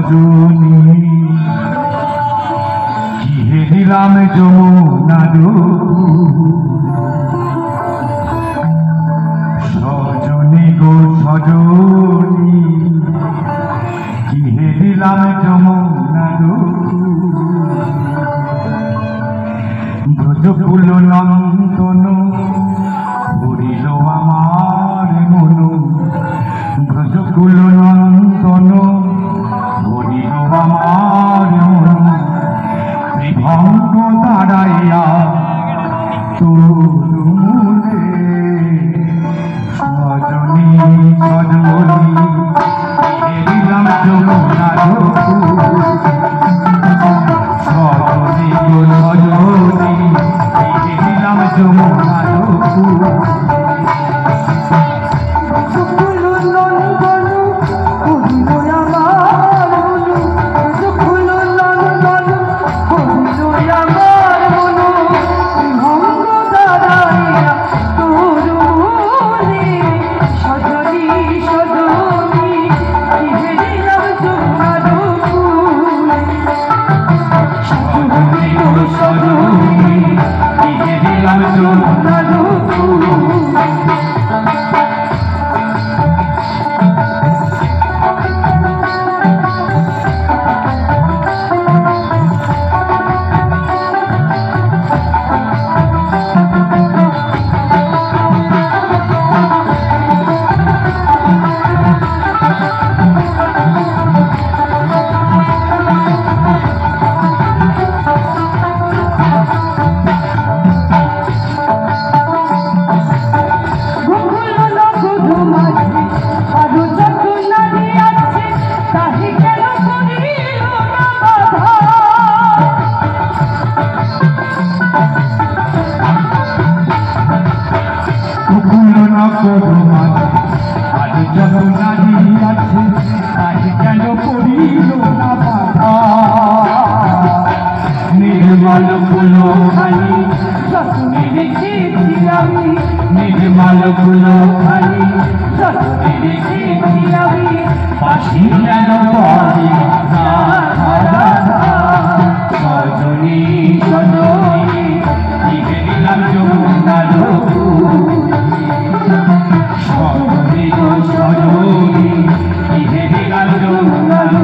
সজনী কি দিলাম যমুনার সজনী গো সজনী কি দিলাম যমুনার ব্রজকুল নন্দন ভরিল আমার মন ব্রজকুল নন্দন ভরিল আমার মন ত্রিভঙ্গ দাঁড়াইয়া তোর মূলে সজনী সজনী দিলাম যমুনার সজনী গো সজনী দিলাম যমুনার निर्मल फूलो खाली निर्मल फूलो खाली पाशी सजनी सजनी दिलाम যমুনার सजनी गो सजनी दिलाम যমুনার